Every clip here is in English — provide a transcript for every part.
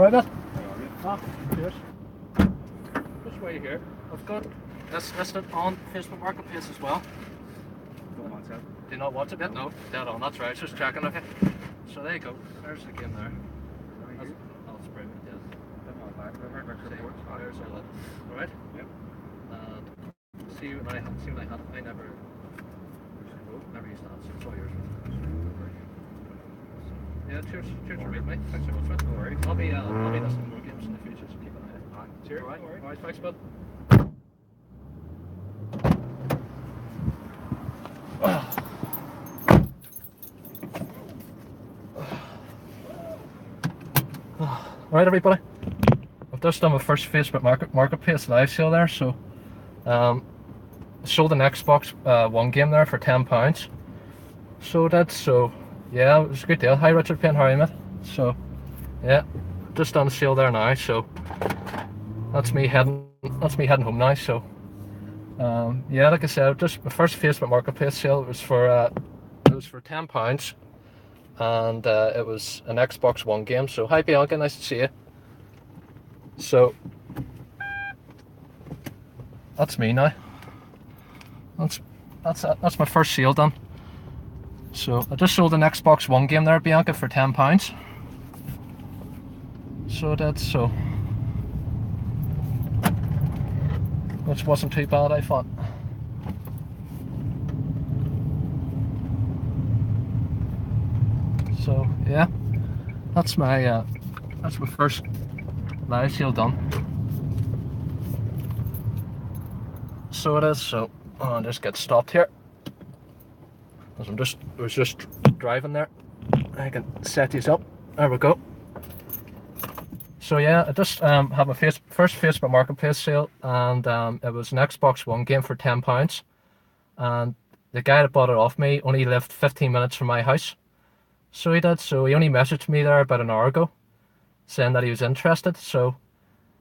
Alright, then. Ah, cheers. Just wait here. I've got this listed on Facebook Marketplace as well. Don't want that. Do you not watch it yet? No, dead on. That's right. Just checking. Okay. So there you go. There's the game there. That's brilliant. Yeah. There's all that. All right. Yep. See when I had. I never used that. So it's all yours. Yeah. Cheers. Cheers for meeting me. Thanks so much, man. No worries. I'll be listening to more games in the future. So keep an eye out. Cheers. All right. No worries. All right. Thanks, bud. Alright, everybody, I've just done my first Facebook Marketplace live sale there, so sold an Xbox One game there for £10. So that's, so yeah, it was a good deal. Hi Richard Payne, how are you, mate? So yeah, just done a sale there now, so that's me heading home now. So yeah, like I said, just my first Facebook Marketplace sale was for £10. And it was an Xbox One game. So hi Bianca, nice to see you. So that's me now. That's my first sale done. So I just sold an Xbox One game there, Bianca, for £10. So that's, so which wasn't too bad, I thought. So yeah, that's my first live sale done. So it is. So I'll just get stopped here, as I was just driving there. I can set these up. There we go. So yeah, I just had my first Facebook Marketplace sale, and it was an Xbox One game for £10, and the guy that bought it off me only lived 15 minutes from my house. So he did. So he only messaged me there about an hour ago, saying that he was interested. So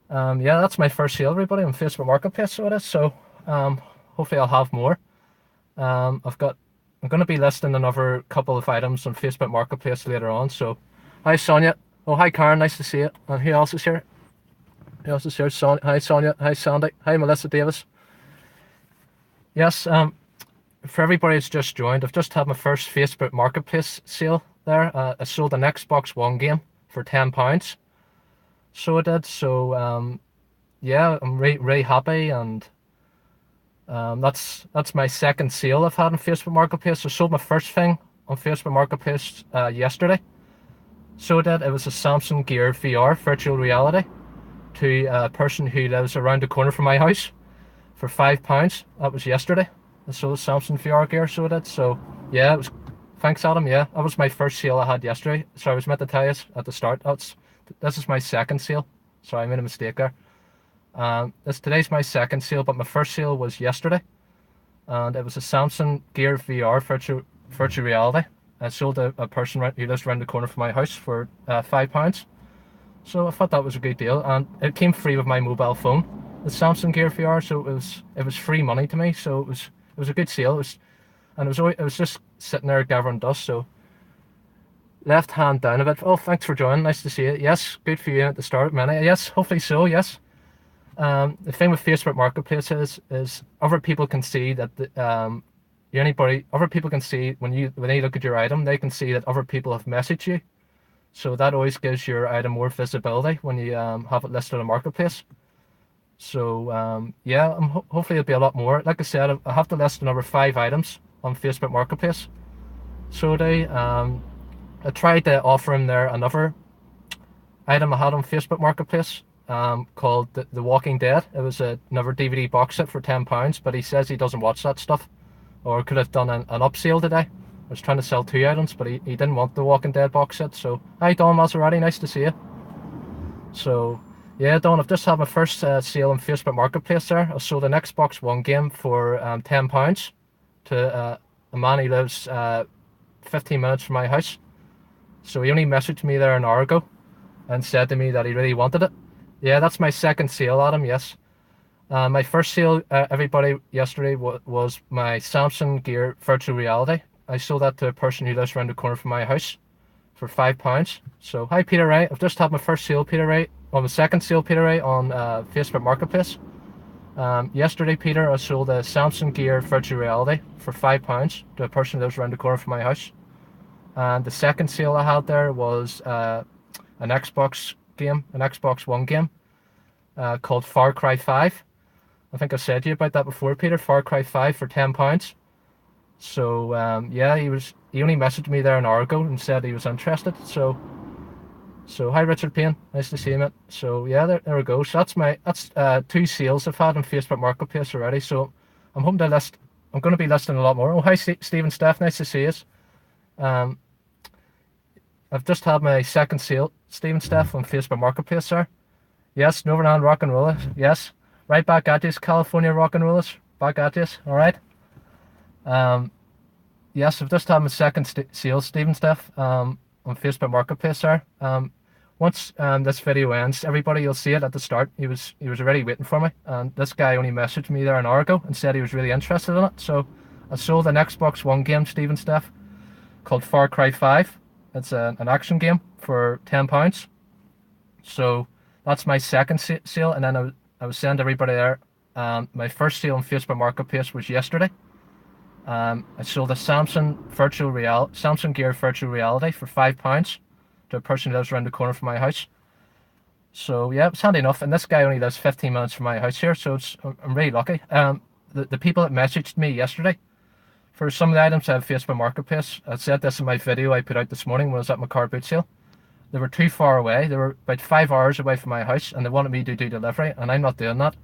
yeah, that's my first sale, everybody, on Facebook Marketplace. So it is. So hopefully I'll have more. I'm going to be listing another couple of items on Facebook Marketplace later on. So hi Sonia. Oh, hi Karen, nice to see you. And who else is here? Who else is here? Hi Sonia. Hi Sandy. Hi Melissa Davis. Yes. For everybody that's just joined, I've just had my first Facebook Marketplace sale there. I sold an Xbox One game for £10. So I did. So yeah, I'm really happy, and that's my second sale I've had on Facebook Marketplace. I sold my first thing on Facebook Marketplace yesterday. So I did. It was a Samsung Gear VR virtual reality to a person who lives around the corner from my house for £5. That was yesterday. I sold a Samsung VR gear, so I did. So yeah, it was. Thanks, Adam. Yeah, that was my first sale I had yesterday. So I was meant to tell you at the start. This is my second sale. Sorry, I made a mistake there. Today's my second sale, but my first sale was yesterday, and it was a Samsung Gear VR virtual reality. I sold a person who lives around the corner from my house for £5. So I thought that was a good deal, and it came free with my mobile phone, the Samsung Gear VR. So it was free money to me. So it was a good sale. It was just sitting there gathering dust. So left hand down a bit. Oh, thanks for joining. Nice to see you. Yes, good for you at the start, many. Yes, hopefully so. Yes. The thing with Facebook Marketplace is other people can see that other people can see when they look at your item, they can see that other people have messaged you. So that always gives your item more visibility when you have it listed on Marketplace. So yeah, hopefully it'll be a lot more. Like I said, I have to list another 5 items on Facebook Marketplace. So I tried to offer him there another item I had on Facebook Marketplace called The Walking Dead. It was another DVD box set for £10, but he says he doesn't watch that stuff, or could have done an upsale today. I was trying to sell 2 items, but he didn't want the Walking Dead box set. So hi Don Maserati, nice to see you. So yeah, Don, I've just had my first sale on Facebook Marketplace there. I sold an Xbox One game for £10 to a man who lives 15 minutes from my house. So he only messaged me there an hour ago and said to me that he really wanted it. Yeah, that's my second sale, Adam, yes. My first sale, everybody, yesterday was my Samsung Gear Virtual Reality. I sold that to a person who lives around the corner from my house for £5. So hi Peter Ray, I've just had my first sale, Peter Ray, on my second sale, Peter Ray, on Facebook Marketplace. Yesterday, Peter, I sold a Samsung Gear Virtual Reality for £5 to a person who lives around the corner from my house. And the second sale I had there was an Xbox game, an Xbox One game called Far Cry 5. I think I said to you about that before, Peter. Far Cry 5 for £10. So yeah, he only messaged me there an hour ago and said he was interested. So hi Richard Payne, nice to see you, mate. So yeah, there we go. So that's 2 sales I've had on Facebook Marketplace already. So I'm hoping to I'm going to be listing a lot more. Oh hi Stephen Steph, nice to see you. I've just had my second sale, Stephen Steph, on Facebook Marketplace, sir. Yes, Northern Rock and Rollers. Yes, right back at you, California Rock and Rollers. Back at you. All right. Yes, I've just had my second sale, Stephen Steph, on Facebook Marketplace, sir. Once this video ends, everybody, you'll see it at the start. He was already waiting for me, and this guy only messaged me there an hour ago and said he was really interested in it. So I sold an Xbox One game, Stephen Steph, called Far Cry 5. It's an action game for £10. So that's my second sale, and then I was saying to everybody there, my first sale on Facebook Marketplace was yesterday. I sold a Samsung Gear Virtual Reality for £5 to a person who lives around the corner from my house. So yeah, it's handy enough, and this guy only lives 15 minutes from my house here, so I'm really lucky. The people that messaged me yesterday for some of the items I have Facebook Marketplace, I said this in my video I put out this morning when I was at my car boot sale. They were too far away. They were about 5 hours away from my house, and they wanted me to do delivery, and I'm not doing that.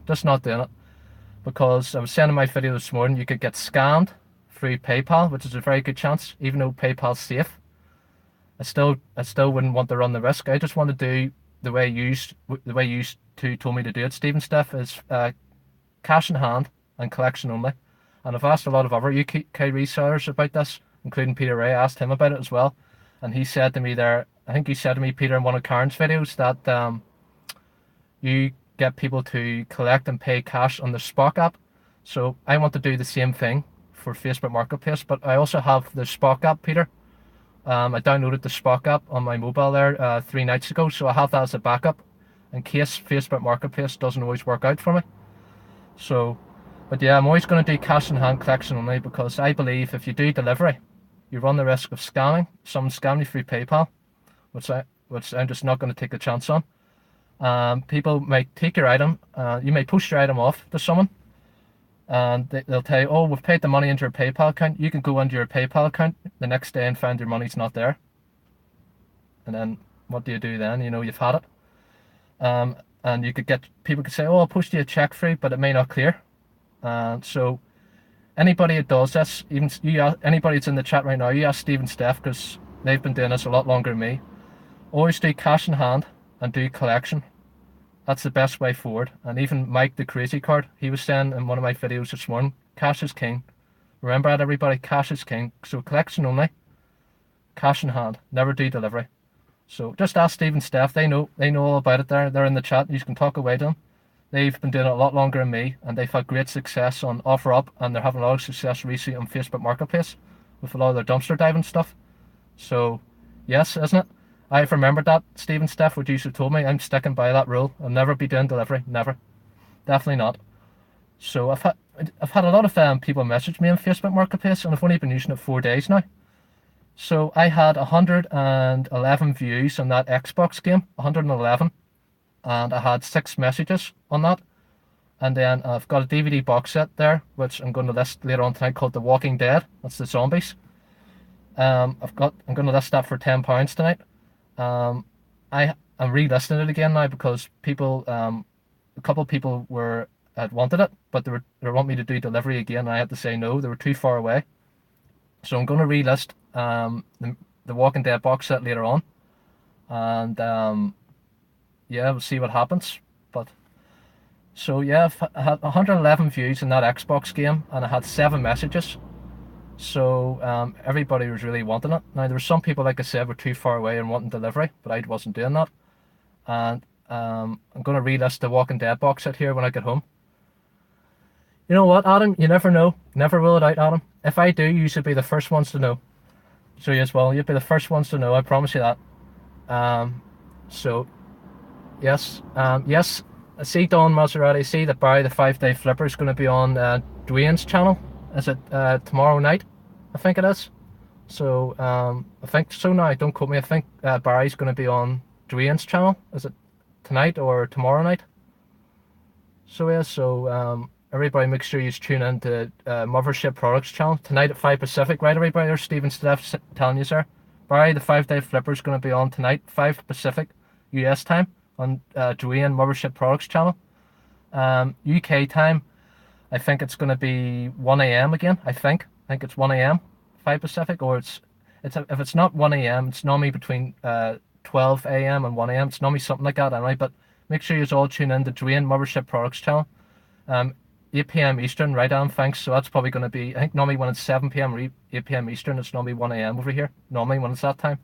Just not doing it. Because I was saying in my video this morning, you could get scammed through PayPal, which is a very good chance, even though PayPal's safe. I still wouldn't want to run the risk. I just want to do the way you told me to do it, Stephen Steph, is cash in hand and collection only. And I've asked a lot of other UK resellers about this, including Peter Ray. I asked him about it as well, and he said to me there, I think he said to me, Peter, in one of Karen's videos, that you get people to collect and pay cash on the Spock app. So I want to do the same thing for Facebook Marketplace, but I also have the Spock app, Peter. I downloaded the Spock app on my mobile there 3 nights ago, so I have that as a backup in case Facebook Marketplace doesn't always work out for me. So, but yeah, I'm always going to do cash in hand collection only, because I believe if you do delivery, you run the risk of someone scamming you through PayPal, which I'm just not going to take a chance on. People may take your item, you may post your item off to someone, and they'll tell you, oh, we've paid the money into your PayPal account. You can go into your PayPal account the next day and find your money's not there. And then what do you do then? You know, you've had it. And people could say, oh, I'll post you a check through, but it may not clear. So anybody that does this, even anybody that's in the chat right now, you ask Stephen Steph, because they've been doing this a lot longer than me. Always do cash in hand and do collection. That's the best way forward. And even Mike the Crazy Card, he was saying in one of my videos this morning, cash is king. Remember that, everybody, cash is king. So collection only, cash in hand, never do delivery. So just ask Stephen Steph, they know all about it there. They're in the chat, you can talk away to them. They've been doing it a lot longer than me, and they've had great success on OfferUp, and they're having a lot of success recently on Facebook Marketplace with a lot of their dumpster diving stuff. So yes, isn't it? I've remembered that, Stephen Steph, what you should have told me. I'm sticking by that rule. I'll never be doing delivery. Never. Definitely not. So I've had a lot of people message me on Facebook Marketplace, and I've only been using it 4 days now. So I had 111 views on that Xbox game, 111. And I had 6 messages on that. And then I've got a DVD box set there, which I'm going to list later on tonight, called The Walking Dead. That's the zombies. I'm going to list that for £10 tonight. I'm relisting it again now, because people, a couple of people had wanted it, but they want me to do delivery again, and I had to say no. They were too far away. So I'm going to relist the Walking Dead box set later on, and yeah, we'll see what happens. But so yeah, I had 111 views in that Xbox game, and I had 7 messages. So everybody was really wanting it. Now there were some people, like I said, were too far away and wanting delivery, but I wasn't doing that. And I'm going to relist the Walking Dead box set here when I get home. You know what, Adam? You never know. Never rule it out, Adam. If I do, you should be the first ones to know. So yes, well, you'll be the first ones to know. I promise you that. So yes, yes. I see Don Maserati. See that Barry the 5 Day Flipper is going to be on Dwayne's channel. Is it tomorrow night? I think it is. So I think so now. Don't quote me. I think Barry's going to be on Dwayne's channel. Is it tonight or tomorrow night? So yeah. So everybody, make sure you tune in to Mothership Products channel tonight at 5 Pacific. Right, everybody. There's Stephen Steph telling you, sir. Barry the 5 Day Flipper is going to be on tonight, 5 Pacific, US time, on Dwayne Mothership Products channel. UK time, I think it's going to be 1 a.m. again. I think it's 1 a.m. 5 Pacific, or if it's not 1 a.m., it's normally between 12 a.m. and 1 a.m. It's normally something like that anyway. But make sure you all tune in to Dwayne Mothership Products channel. 8 p.m. Eastern, right on, thanks. So that's probably going to be, I think normally when it's 7 p.m. or 8 p.m. Eastern, it's normally 1 a.m. over here, normally when it's that time.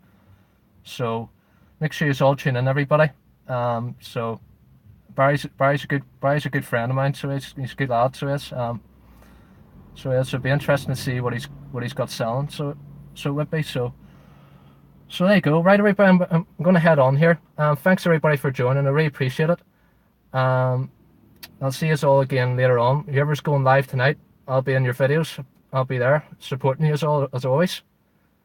So make sure you all tune in, everybody. So Barry's a good friend of mine, so he's a good lad, so is. So yeah, so it'll be interesting to see what he's got selling. So it would be so there you go. Right, everybody, I'm going to head on here. Thanks everybody for joining. I really appreciate it. I'll see you all again later on. Whoever's going live tonight, I'll be in your videos. I'll be there supporting you all as always.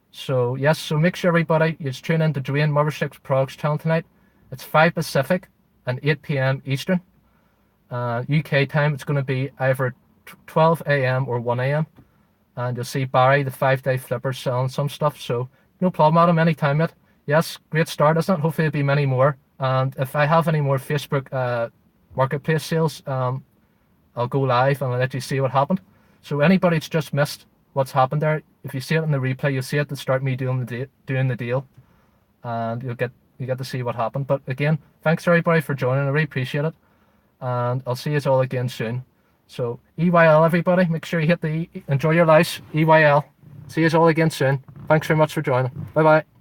So yes, so make sure everybody you tune in to Dwayne Mothership Products channel tonight. It's 5 Pacific and 8 p.m. Eastern. UK time, it's going to be either 12 a.m. or 1 a.m. And you'll see Barry the 5 Day Flipper selling some stuff. So no problem, Adam, anytime yet. Yes, great start, isn't it? Hopefully there'll be many more. And if I have any more Facebook marketplace sales, I'll go live and I'll let you see what happened. So anybody that's just missed what's happened there, if you see it in the replay, you'll see it to start me doing the deal, and you get to see what happened. But again, thanks everybody for joining. I really appreciate it, and I'll see you all again soon. So EYL, everybody, make sure you hit the enjoy your lives. EYL. See you all again soon. Thanks very much for joining. Bye bye.